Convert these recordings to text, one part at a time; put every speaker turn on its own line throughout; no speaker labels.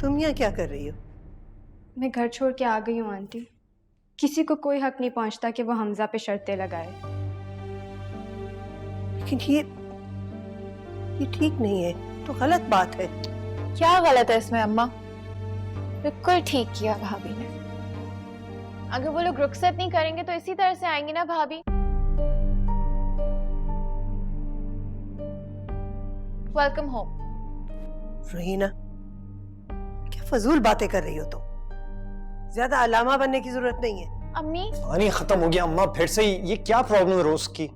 तुम यहाँ क्या कर रही हो?
मैं घर छोड़ के आ गई हूँ आंटी। किसी को कोई हक नहीं पहुंचता कि वो हमजा पे शर्तें लगाए।
लेकिन ये ठीक नहीं है, तो गलत बात है।
क्या गलत है इसमें अम्मा? बिल्कुल ठीक किया भाभी ने। अगर वो लोग रुखसत नहीं करेंगे तो इसी तरह से आएंगे ना भाभी। Welcome home.
रहीना, क्या फजूल बातें कर रही हो तुम? ज्यादा अलामा बनने की जरूरत नहीं है।
अम्मी
पानी खत्म हो गया अम्मा, फिर से ये क्या प्रॉब्लम है रोज की?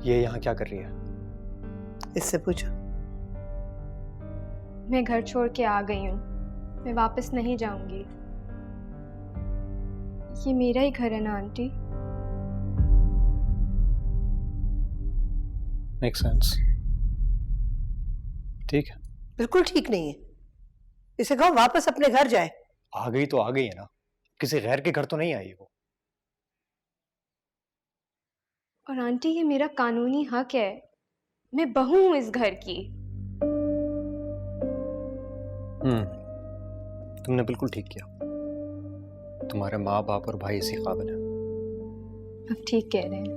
ये यहाँ क्या कर रही है?
इससे पूछो।
मैं घर छोड़ के आ गई हूँ, मैं वापस नहीं जाऊंगी। ये मेरा ही घर है ना आंटी।
Make sense. ठीक है।
बिल्कुल ठीक नहीं है। इसे कहो वापस अपने घर जाए।
आ गई तो आ गई है ना, किसी गैर के घर तो नहीं आई वो।
और आंटी ये मेरा कानूनी हक है, मैं बहू हूं इस घर की।
तुमने बिल्कुल ठीक किया। तुम्हारे माँ बाप और भाई इसी काबिल है।
अब ठीक कह रहे हैं।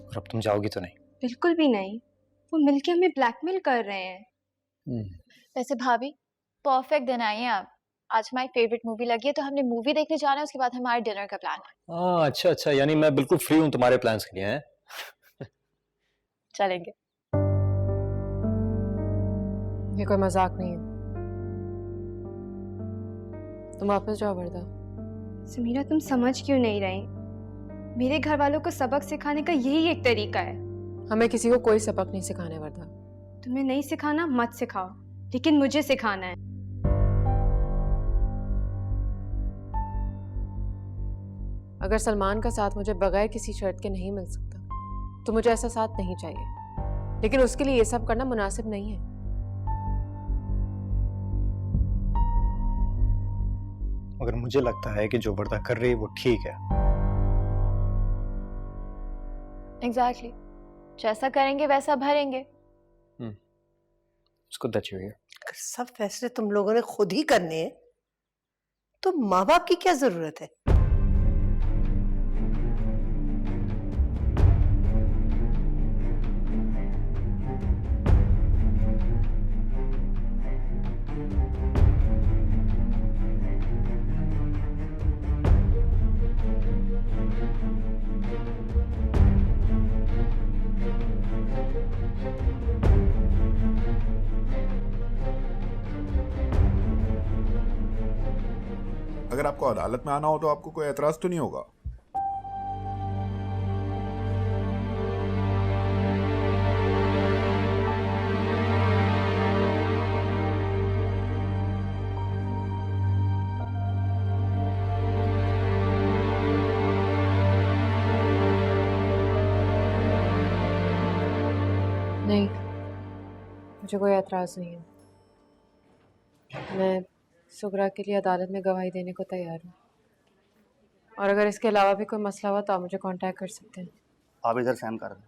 और अब तुम जाओगी तो नहीं?
बिल्कुल भी नहीं, वो मिलके हमें ब्लैकमेल कर रहे हैं।
वैसे भाभी परफेक्ट दिन आई हैं आप। आज हमारी फेवरेट मूवी लगी है तो हमने मूवी देखने जाना है, उसके बाद हमारे डिनर का प्लान है।
अच्छा अच्छा, यानी मैं बिल्कुल फ्री हूँ तुम्हारे प्लान्स के लिए हैं?
चलेंगे।
ये कोई मजाक नहीं है। तुम वापस जाओ वर्दा।
समीरा तुम समझ क्यों नहीं रही? मेरे घर वालों को सबक सिखाने का यही एक तरीका है।
हमें किसी को कोई सबक नहीं सिखाने वर्दा।
तुम्हें नहीं सिखाना मत सिखाओ, लेकिन मुझे सिखाना है।
अगर सलमान का साथ मुझे बगैर किसी शर्त के नहीं मिल सकता तो मुझे ऐसा साथ नहीं चाहिए, लेकिन उसके लिए ये सब करना मुनासिब नहीं है।
मगर मुझे लगता है कि जो वर्दा कर रही है वो ठीक है।
एग्जैक्टली जैसा करेंगे वैसा भरेंगे।
It's good that you're here.
अगर सब फैसले तुम लोगों ने खुद ही करने हैं तो माँ बाप की क्या जरूरत है?
अगर आपको अदालत में आना हो तो आपको कोई एतराज तो नहीं होगा?
नहीं, मुझे कोई एतराज नहीं है। मैं सुगरा के लिए अदालत में गवाही देने को तैयार हूँ, और अगर इसके अलावा भी कोई मसला हुआ तो आप मुझे कांटेक्ट कर सकते हैं।
आप इधर सहन कर दें।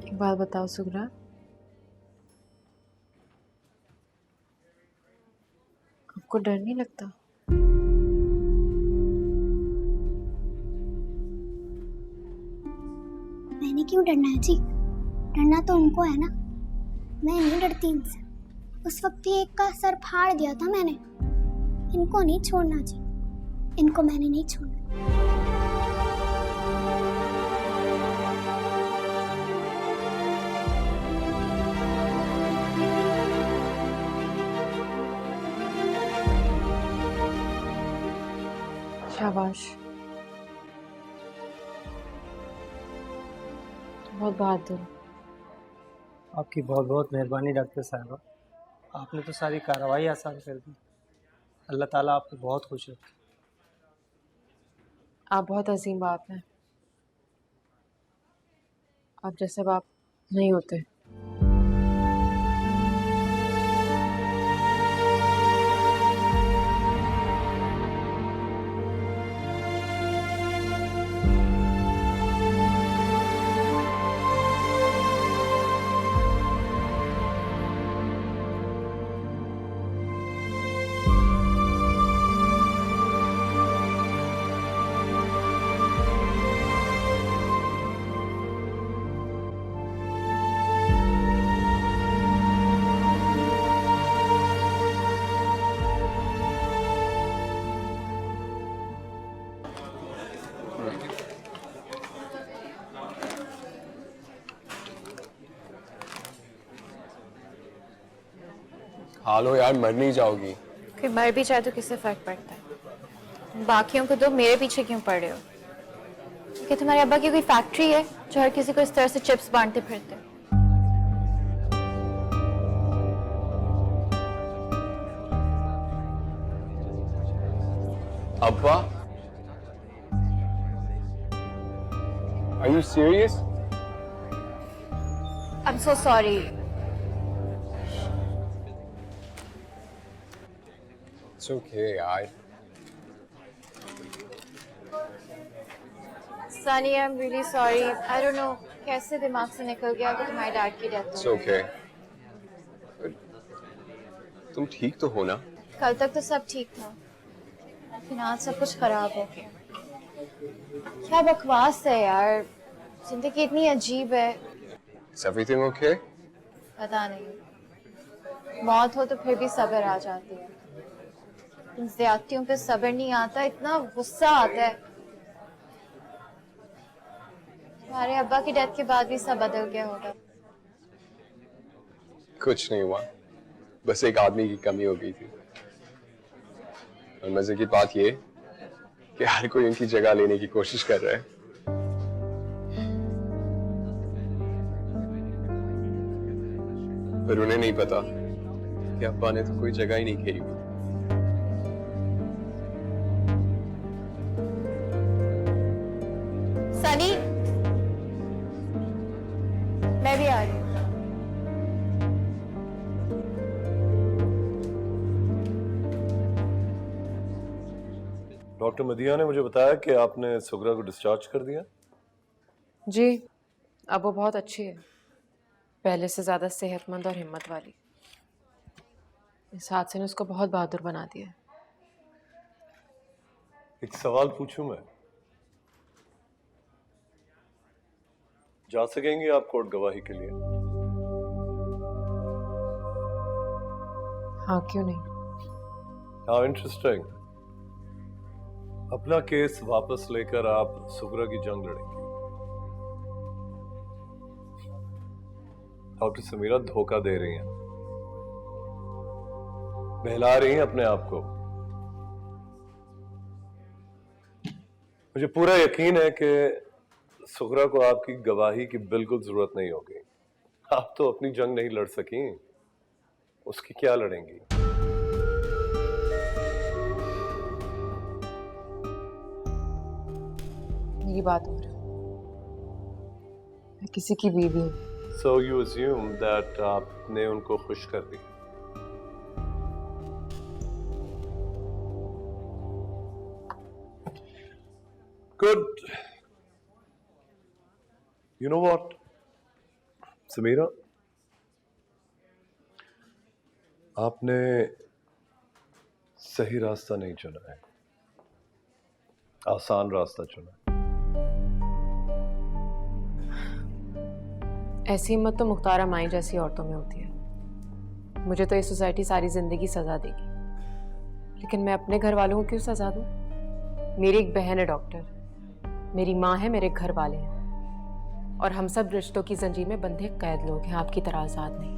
एक बात बताओ सुगरा, आपको डर नहीं लगता?
मैंने क्यों डरना है जी? डरना तो उनको है ना, मैं नहीं डरती इनसे। उस वक्त ही एक का सर फाड़ दिया था मैंने। इनको नहीं छोड़ना जी, इनको मैंने नहीं छोड़ना।
शाबाश, बहुत बहादुर।
आपकी बहुत बहुत मेहरबानी डॉक्टर साहबा, आपने तो सारी कार्रवाई आसान कर दी। अल्लाह ताला आपको बहुत खुश रखे।
आप बहुत अजीम बाप हैं। आप जैसे बाप नहीं होते।
खा लो यार, मर नहीं जाओगी।
कोई मर भी जाए तो किससे फर्क पड़ता है? बाकियों को दो, मेरे पीछे क्यों पड़ रहे हो? कि तुम्हारे अब्बा की कोई फैक्ट्री है जो हर किसी को इस तरह से चिप्स बांटते फिरते?
अब्बा, Are you serious?
I'm so sorry.
It's okay यार।
Sunny, I'm really sorry. I don't know कैसे दिमाग से निकल गया कि तुम्हारे डैड की डेथ
It's
हो गई।
okay। तुम ठीक तो हो ना?
कल तक तो सब ठीक था, लेकिन आज सब कुछ खराब हो गया। क्या बकवास है यार, जिंदगी इतनी अजीब है।
Is everything okay?
पता नहीं, मौत हो तो फिर भी सब्र आ जाती है, इन ज्यादतियों पे सब्र नहीं आता, इतना गुस्सा आता है। तुम्हारे अब्बा की डेथ के बाद भी सब बदल गया होगा।
कुछ नहीं हुआ, बस एक आदमी की कमी हो गई थी। और मजे की बात ये कि हर कोई उनकी जगह लेने की कोशिश कर रहा है। पर उन्हें नहीं पता कि अब्बा ने तो कोई जगह ही नहीं घेरी हुई।
सनी, मैं भी आ रही हूँ।
डॉक्टर मदिया ने मुझे बताया कि आपने सुगरा को डिस्चार्ज कर दिया।
जी, अब वो बहुत अच्छी है, पहले से ज़्यादा सेहतमंद और हिम्मत वाली। इस हादसे ने उसको बहुत बहादुर बना दिया।
एक सवाल पूछूं मैं? जा सकेंगे आप कोर्ट गवाही के लिए?
हाँ, क्यों नहीं।
हाँ, इंटरेस्टिंग। अपना केस वापस लेकर आप सुगरा की जंग लड़ेंगे। डॉक्टर समीरा धोखा दे रही हैं, बहला रही हैं अपने आप को। मुझे पूरा यकीन है कि सुगरा को आपकी गवाही की बिल्कुल जरूरत नहीं होगी। आप तो अपनी जंग नहीं लड़ सकी, उसकी क्या लड़ेंगी?
मेरी बात हो रही है, मैं किसी की बीवी हूँ।
So you assume that आपने उनको खुश कर दिया। Good. You know what, Samira, आपने सही रास्ता नहीं चुना है, आसान रास्ता चुना है।
ऐसी हिम्मत तो मुख्तारा माई जैसी औरतों में होती है। मुझे तो ये सोसाइटी सारी जिंदगी सजा देगी, लेकिन मैं अपने घर वालों को क्यों सजा दूं? मेरी एक बहन है डॉक्टर, मेरी माँ है, मेरे घर वाले हैं, और हम सब रिश्तों की जंजीर में बंधे कैद लोग हैं, आपकी तरह आजाद नहीं।